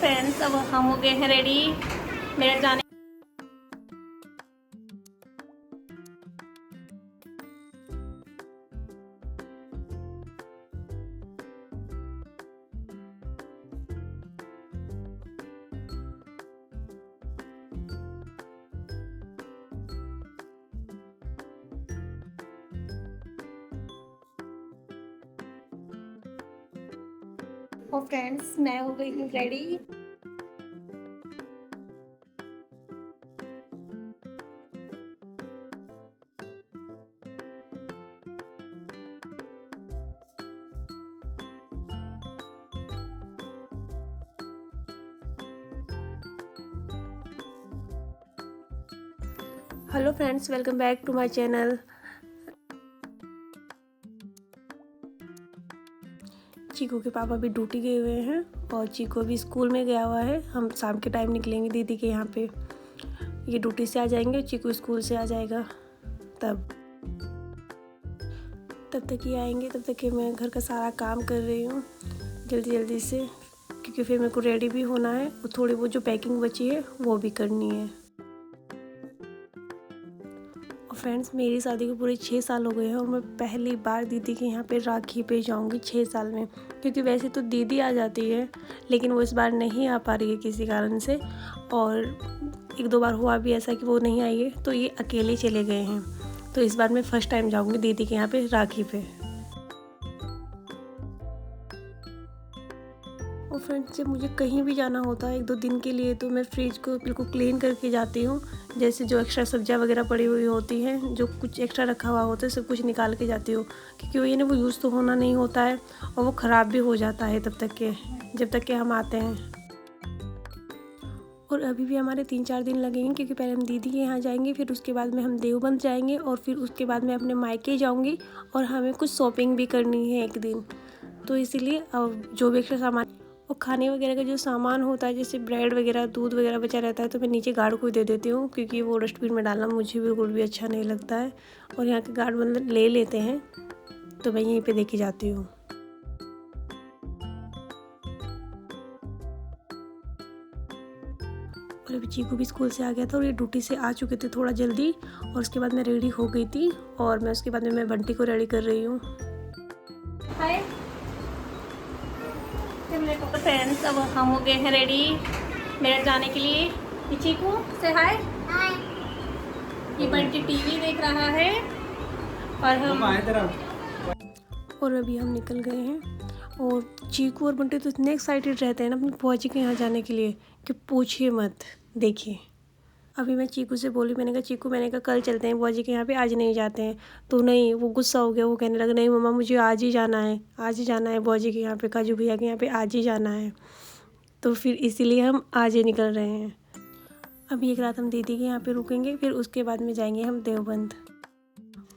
Friends, अब हम हो गए हैं रेडी मेरे जाने। और फ्रेंड्स, मैं हो गई हूँ ready. Hello friends, welcome back to my channel. Chiku के पापा भी ड्यूटी गए हुए हैं और चीकू भी स्कूल में गया हुआ है। हम शाम के टाइम निकलेंगे दीदी के यहाँ पे। ये ड्यूटी से आ जाएंगे, चीकू स्कूल से आ जाएगा। तब तक ये आएंगे, तब तक कि मैं घर का सारा काम कर रही हूँ जल्दी जल्दी से, क्योंकि फिर मेरे को रेडी भी होना है और थोड़ी बहुत जो पैकिंग बची है वो भी करनी है। और फ्रेंड्स, मेरी शादी को पूरे 6 साल हो गए हैं और मैं पहली बार दीदी के यहाँ पे राखी पे जाऊँगी 6 साल में। क्योंकि वैसे तो दीदी आ जाती है, लेकिन वो इस बार नहीं आ पा रही है किसी कारण से। और 1-2 बार हुआ भी ऐसा कि वो नहीं आई है, तो ये अकेले चले गए हैं। तो इस बार मैं फ़र्स्ट टाइम जाऊँगी दीदी के यहाँ पे राखी पे। और फ्रेंड्स, जब मुझे कहीं भी जाना होता है 1-2 दिन के लिए, तो मैं फ्रिज को बिल्कुल क्लीन करके जाती हूँ। जैसे जो एक्स्ट्रा सब्जियाँ वगैरह पड़ी हुई होती हैं, जो कुछ एक्स्ट्रा रखा हुआ होता है, सब कुछ निकाल के जाती हूँ। क्योंकि वो यूज़ तो होना नहीं होता है और वो ख़राब भी हो जाता है जब तक के हम आते हैं। और अभी भी हमारे 3-4 दिन लगेंगे, क्योंकि पहले हम दीदी के यहाँ जाएंगे, फिर उसके बाद में हम देवबंद जाएंगे और फिर उसके बाद में अपने मायके जाऊँगी। और हमें कुछ शॉपिंग भी करनी है एक दिन, तो इसीलिए अब जो भी एक्स्ट्रा सामान और खाने वगैरह का जो सामान होता है, जैसे ब्रेड वगैरह, दूध वगैरह बचा रहता है, तो मैं नीचे गार्ड को दे देती हूँ, क्योंकि वो डस्टबिन में डालना मुझे बिल्कुल भी अच्छा नहीं लगता है। और यहाँ के गार्ड मतलब ले लेते हैं, तो मैं यहीं पे दे के जाती हूँ। और अभी चीकू भी स्कूल से आ गया था और ये ड्यूटी से आ चुके थे थोड़ा जल्दी। और उसके बाद मैं रेडी हो गई थी और मैं उसके बाद में मैं बंटी को रेडी कर रही हूँ। हाय फ्रेंड्स, अब हम हो गए हैं रेडी मेरे जाने के लिए। ये चीकू से हाय। ये बंटी टीवी देख रहा है और अभी हम निकल गए हैं। और चीकू और बंटी तो इतने एक्साइटेड रहते हैं ना अपनी फौजी के यहाँ जाने के लिए कि पूछिए मत। देखिए, अभी मैं चीकू से बोली, मैंने कहा चीकू, मैंने कहा कल चलते हैं फौजी के यहाँ पे, आज नहीं जाते हैं। तो नहीं, वो गुस्सा हो गया। वो कहने लगा नहीं मम्मा, मुझे आज ही जाना है, आज ही जाना है फौजी के यहाँ पे, काजू भैया के यहाँ पे आज ही जाना है। तो फिर इसीलिए हम आज ही निकल रहे हैं। अभी एक रात हम दीदी के यहाँ पे रुकेंगे, फिर उसके बाद में जाएंगे हम देवबंद।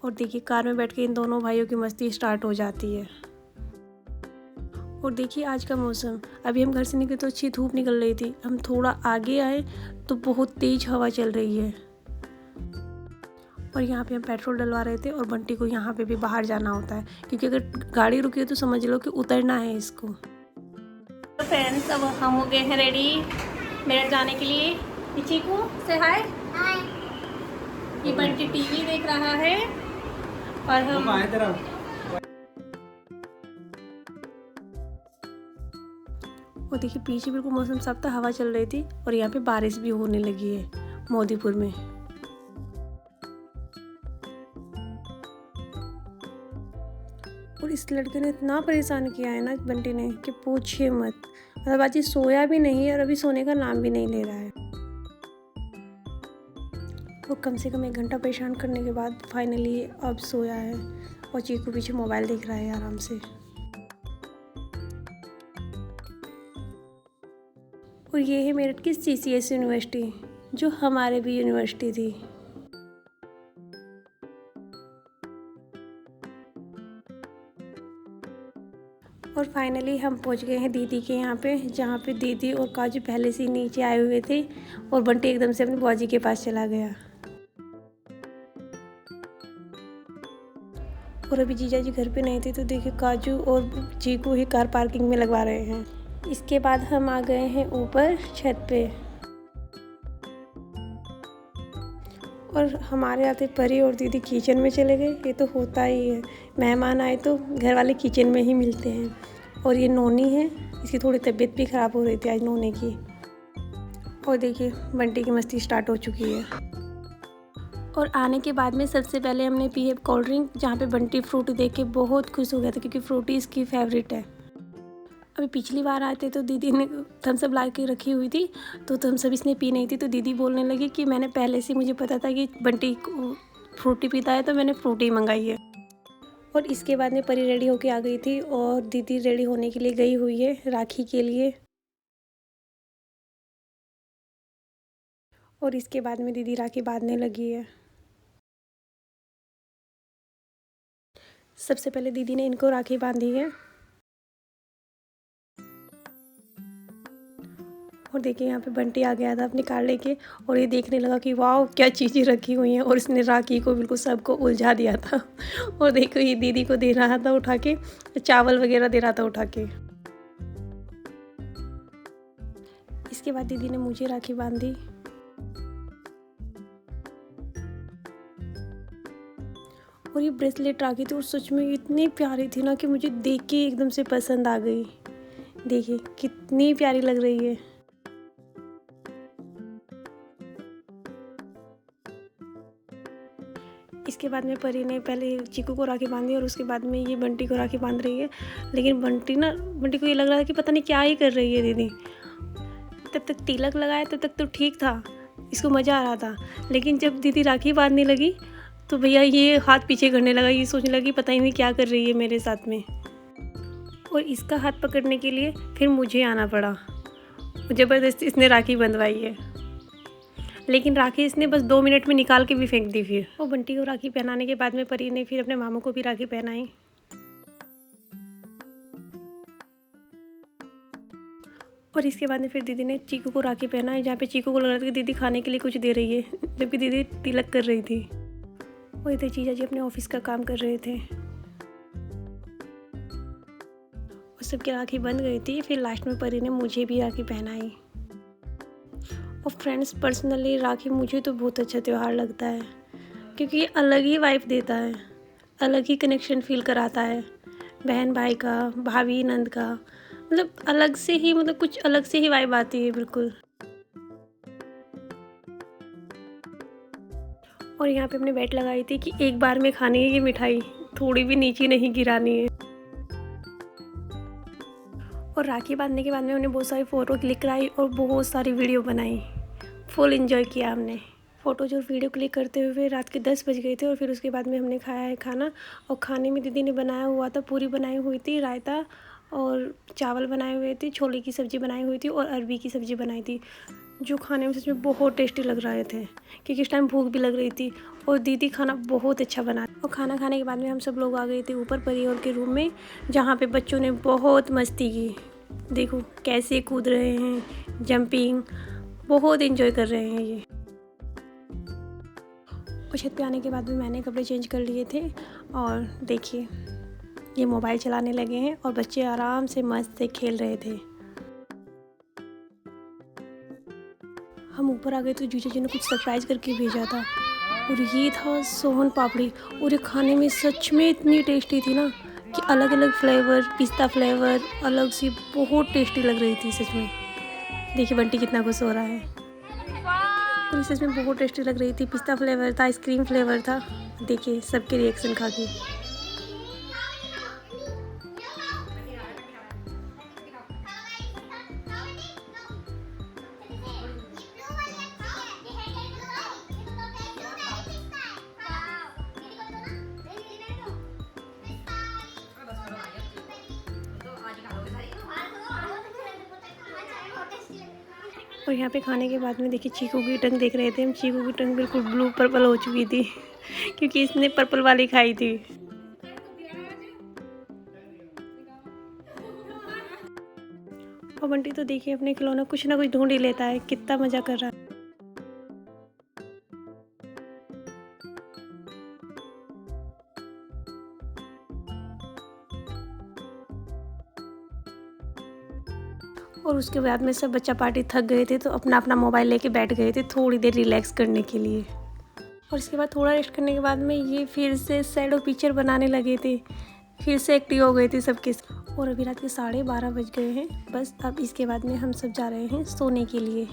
और देखिए, कार में बैठ के इन दोनों भाइयों की मस्ती स्टार्ट हो जाती है। और देखिए आज का मौसम, अभी हम घर से निकले तो अच्छी धूप निकल रही थी, हम थोड़ा आगे आए तो बहुत तेज़ हवा चल रही है। और यहाँ पे हम पेट्रोल डलवा रहे थे और बंटी को यहाँ पे भी बाहर जाना होता है, क्योंकि अगर गाड़ी रुकी है तो समझ लो कि उतरना है इसको। तो फ्रेंड्स, अब हम हो गए हैं रेडी मेरे जाने के लिए। ये चीकू से हाय। ये बंटी टीवी देख रहा है और हम और देखिए पीछे बिल्कुल मौसम साफ था, हवा चल रही थी और यहाँ पे बारिश भी होने लगी है मोदीपुर में। और इस लड़के ने इतना परेशान किया है ना बंटी ने कि पूछिए मत। मतलब आज ये सोया भी नहीं है और अभी सोने का नाम भी नहीं ले रहा है। और कम से कम 1 घंटा परेशान करने के बाद फाइनली अब सोया है और चीकू पीछे मोबाइल देख रहा है आराम से। और ये है मेरठ की CCS यूनिवर्सिटी, जो हमारे भी यूनिवर्सिटी थी। और फाइनली हम पहुंच गए हैं दीदी के यहाँ पे, जहाँ पे दीदी और काजू पहले से ही नीचे आए हुए थे और बंटी एकदम से अपनी बुआ के पास चला गया। और अभी जीजा जी घर पे नहीं थे, तो देखिए काजू और चीकू ही कार पार्किंग में लगवा रहे हैं। इसके बाद हम आ गए हैं ऊपर छत पे और हमारे आते परी और दीदी किचन में चले गए। ये तो होता ही है, मेहमान आए तो घर वाले किचन में ही मिलते हैं। और ये नोनी है, इसकी थोड़ी तबीयत भी ख़राब हो रही थी आज नोने की। और देखिए बंटी की मस्ती स्टार्ट हो चुकी है। और आने के बाद में सबसे पहले हमने पी है कोल्ड ड्रिंक, जहाँ पे बंटी फ्रूटी देख के बहुत खुश हो गया था क्योंकि फ्रूटी इसकी फेवरेट है। अभी पिछली बार आए थे तो दीदी ने थम्स अप ला के रखी हुई थी, तो थम्स अप इसने पी नहीं थी, तो दीदी बोलने लगी कि मैंने पहले से मुझे पता था कि बंटी फ्रूटी पीता है तो मैंने फ्रूटी मंगाई है। और इसके बाद में परी रेडी होके आ गई थी और दीदी रेडी होने के लिए गई हुई है राखी के लिए। और इसके बाद में दीदी राखी बांधने लगी है। सबसे पहले दीदी ने इनको राखी बांधी है। और देखिए यहाँ पे बंटी आ गया था अपनी कार लेके और ये देखने लगा कि वाह क्या चीज़ें रखी हुई हैं, और इसने राखी को बिल्कुल सबको उलझा दिया था। और देखो ये दीदी को दे रहा था उठा के, चावल वगैरह दे रहा था उठा के। इसके बाद दीदी ने मुझे राखी बांधी। और ये ब्रेसलेट राखी थी और सच में इतनी प्यारी थी ना कि मुझे देख के एकदम से पसंद आ गई। देखिए कितनी प्यारी लग रही है। इसके बाद में परी ने पहले चीकू को राखी बांधी और उसके बाद में ये बंटी को राखी बांध रही है। लेकिन बंटी को ये लग रहा था कि पता नहीं क्या ही कर रही है दीदी। तब तक तिलक लगाया तब तक तो ठीक था, इसको मज़ा आ रहा था। लेकिन जब दीदी राखी बांधने लगी तो भैया ये हाथ पीछे करने लगा, ये सोचने लगी पता ही नहीं क्या कर रही है मेरे साथ में। और इसका हाथ पकड़ने के लिए फिर मुझे आना पड़ा, ज़बरदस्ती इसने राखी बंधवाई है। लेकिन राखी इसने बस 2 मिनट में निकाल के भी फेंक दी। फिर और बंटी को राखी पहनाने के बाद में परी ने फिर अपने मामू को भी राखी पहनाई। और इसके बाद में फिर दीदी ने चीकू को राखी पहनाई, जहाँ पे चीकू को लग रहा था कि दीदी खाने के लिए कुछ दे रही है, जबकि दीदी तिलक कर रही थी। और इधर जीजा जी अपने ऑफिस का काम कर रहे थे और सबकी राखी बंध गई थी। फिर लास्ट में परी ने मुझे भी राखी पहनाई। और फ्रेंड्स, पर्सनली राखी मुझे तो बहुत अच्छा त्यौहार लगता है क्योंकि ये अलग ही वाइब देता है, अलग ही कनेक्शन फील कराता है। बहन भाई का, भाभी नंद का, मतलब अलग से ही, मतलब कुछ अलग से ही वाइब आती है बिल्कुल। और यहाँ पे हमने बेट लगाई थी कि एक बार में खानी है ये मिठाई, थोड़ी भी नीचे नहीं गिरानी है। और राखी बांधने के बाद में हमने बहुत सारी फ़ोटो क्लिक कराई और बहुत सारी वीडियो बनाई। फुल एंजॉय किया हमने। फ़ोटोज़ और वीडियो क्लिक करते हुए रात के 10 बज गए थे। और फिर उसके बाद में हमने खाया है खाना। और खाने में दीदी ने बनाया हुआ था, पूरी बनाई हुई थी, रायता और चावल बनाए हुए थे, छोले की सब्ज़ी बनाई हुई थी और अरबी की सब्ज़ी बनाई थी, जो खाने में सच में बहुत टेस्टी लग रहे थे क्योंकि इस टाइम भूख भी लग रही थी। और दीदी खाना बहुत अच्छा बना। और खाना खाने के बाद में हम सब लोग आ गए थे ऊपर परी और के रूम में, जहाँ पे बच्चों ने बहुत मस्ती की। देखो कैसे कूद रहे हैं, जंपिंग, बहुत एंजॉय कर रहे हैं ये। और छत पे आने के बाद में मैंने कपड़े चेंज कर लिए थे और देखिए ये मोबाइल चलाने लगे हैं और बच्चे आराम से मस्त से खेल रहे थे। हम ऊपर आ गए तो जीजा जी ने कुछ सरप्राइज़ करके भेजा था और ये था सोहन पापड़ी। और ये खाने में सच में इतनी टेस्टी थी ना कि अलग अलग फ्लेवर, पिस्ता फ्लेवर, अलग सी बहुत टेस्टी लग रही थी सच में। देखिए बंटी कितना खुश हो रहा है। और सच में बहुत टेस्टी लग रही थी, पिस्ता फ्लेवर था, आइसक्रीम फ्लेवर था। देखिए सबके रिएक्शन खा के। और यहाँ पे खाने के बाद में देखिए चीकू की टंग देख रहे थे हम। चीकू की टंग बिल्कुल ब्लू पर्पल हो चुकी थी क्योंकि इसने पर्पल वाली खाई थी। और बंटी तो देखिए अपने खिलौना कुछ ना कुछ ढूंढ ही लेता है, कितना मज़ा कर रहा है। उसके बाद में सब बच्चा पार्टी थक गए थे तो अपना अपना मोबाइल लेके बैठ गए थे थोड़ी देर रिलैक्स करने के लिए। और इसके बाद थोड़ा रेस्ट करने के बाद में ये फिर से शैडो पिक्चर बनाने लगे थे, फिर से एक्टिव हो गए थे सबके। और अभी रात के 12:30 बज गए हैं। बस अब इसके बाद में हम सब जा रहे हैं सोने के लिए।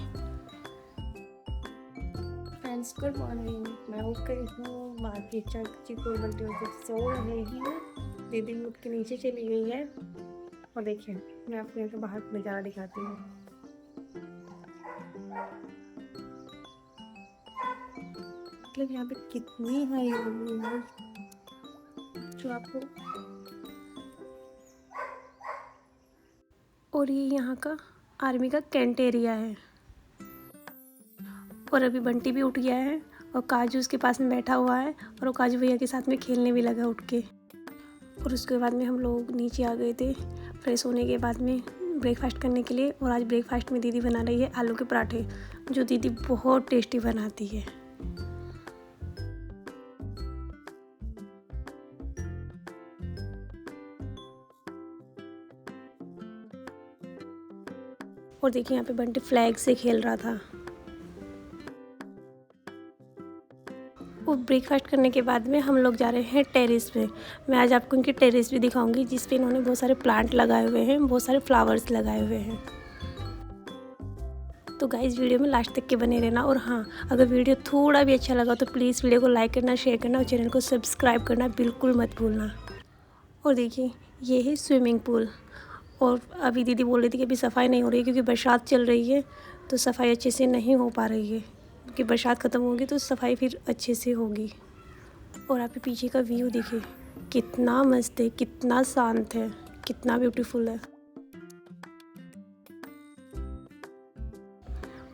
फ्रेंड्स गुड मॉर्निंग, मैं उठ गई हूँ। बाकी चीकू और बंटी सो रहे हैं। दीदी उठ के नीचे चली गई है। और देखिए मैं आपको यहाँ के बाहर का नज़ारा दिखाती हूँ। मतलब यहाँ पे कितनी हरियाली है जो आपको। और ये यहाँ का आर्मी का कैंट एरिया है। और अभी बंटी भी उठ गया है और काजू उसके पास में बैठा हुआ है और वो काजू भैया के साथ में खेलने भी लगा उठ के। और उसके बाद में हम लोग नीचे आ गए थे फ्रेश होने के बाद में ब्रेकफास्ट करने के लिए। और आज ब्रेकफास्ट में दीदी बना रही है आलू के पराठे, जो दीदी बहुत टेस्टी बनाती है। और देखिए यहाँ पे बंटी फ्लैग से खेल रहा था। और ब्रेकफास्ट करने के बाद में हम लोग जा रहे हैं टेरेस पे। मैं आज आपको उनकी टेरेस भी दिखाऊंगी जिस पे इन्होंने बहुत सारे प्लांट लगाए हुए हैं, बहुत सारे फ्लावर्स लगाए हुए हैं। तो गाइस वीडियो में लास्ट तक के बने रहना। और हाँ, अगर वीडियो थोड़ा भी अच्छा लगा तो प्लीज़ वीडियो को लाइक करना, शेयर करना और चैनल को सब्सक्राइब करना बिल्कुल मत भूलना। और देखिए ये है स्विमिंग पूल। और अभी दीदी बोल रही थी कि अभी सफाई नहीं हो रही है क्योंकि बरसात चल रही है, तो सफाई अच्छे से नहीं हो पा रही है। क्योंकि बरसात ख़त्म होगी तो सफाई फिर अच्छे से होगी। और आप पीछे का व्यू देखिए कितना मस्त है, कितना शांत है, कितना ब्यूटीफुल है।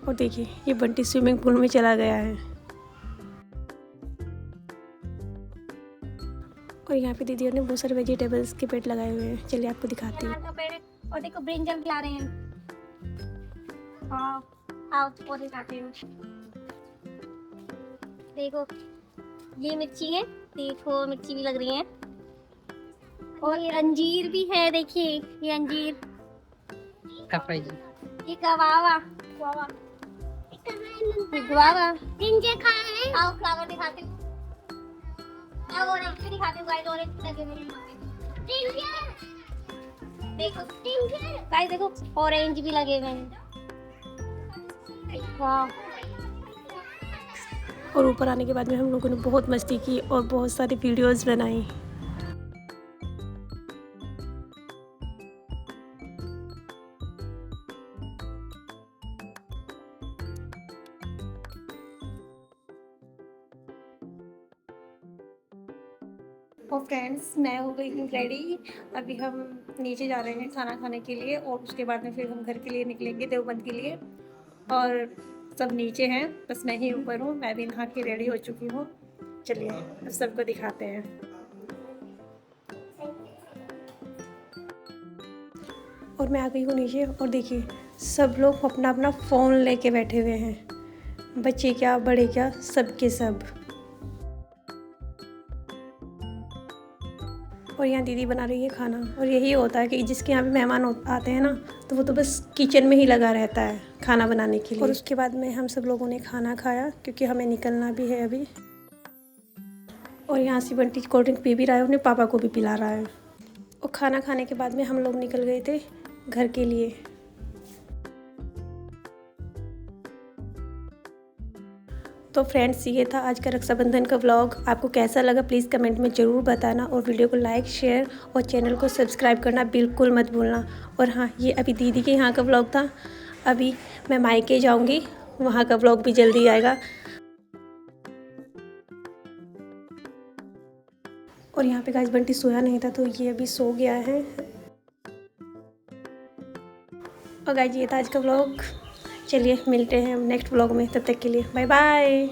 और देखिए ये बंटी स्विमिंग पूल में चला गया है। और यहाँ पे दीदी ने बहुत सारे वेजिटेबल्स के पेड़ लगाए हुए हैं। चलिए आपको दिखाती हूँ। और देखो ब्रिंजल खिला रहे हैं। आओ और दिखाती हूँ। देखो ये मिर्ची है, देखो मिर्ची भी लग रही है। और ये अंजीर भी है, देखिए ये अंजीर। ये गवावा गवावा गवावा जिनके खाए। आओ फ्लावर दिखाती हूँ। आओ ऑरेंज भी दिखाती हूँ गाइस, ऑरेंज लगे हुए हैं। देखो गाइस, देखो ऑरेंज भी लगे हुए हैं। वाह। और ऊपर आने के बाद में हम लोगों ने बहुत मस्ती की और बहुत सारी वीडियोस बनाई। और फ्रेंड्स मैं हो गई हूँ रेडी। अभी हम नीचे जा रहे हैं खाना खाने के लिए और उसके बाद में फिर हम घर के लिए निकलेंगे देवबंद के लिए। और सब नीचे हैं, बस मैं ही ऊपर हूँ। मैं भी नहा के रेडी हो चुकी हूँ। चलिए अब सबको दिखाते हैं। और मैं आ गई हूँ नीचे और देखिए सब लोग अपना अपना फ़ोन लेके बैठे हुए हैं, बच्चे क्या बड़े क्या, सब के सब। और यहाँ दीदी बना रही है खाना। और यही होता है कि जिसके यहाँ भी मेहमान आते हैं ना, तो वो तो बस किचन में ही लगा रहता है खाना बनाने के लिए। और उसके बाद में हम सब लोगों ने खाना खाया क्योंकि हमें निकलना भी है अभी। और यहाँ से बंटी कोल्ड ड्रिंक पी भी रहा है, अपने पापा को भी पिला रहा है। और खाना खाने के बाद में हम लोग निकल गए थे घर के लिए। तो फ्रेंड्स ये था आज का रक्षाबंधन का व्लॉग। आपको कैसा लगा प्लीज़ कमेंट में ज़रूर बताना। और वीडियो को लाइक शेयर और चैनल को सब्सक्राइब करना बिल्कुल मत भूलना। और हाँ, ये अभी दीदी के यहाँ का व्लॉग था। अभी मैं मायके जाऊँगी, वहाँ का व्लॉग भी जल्दी आएगा। और यहाँ पे गाइस बंटी सोया नहीं था तो ये अभी सो गया है। और गाइस ये था आज का व्लॉग। चलिए मिलते हैं नेक्स्ट व्लॉग में, तब तक के लिए बाय बाय।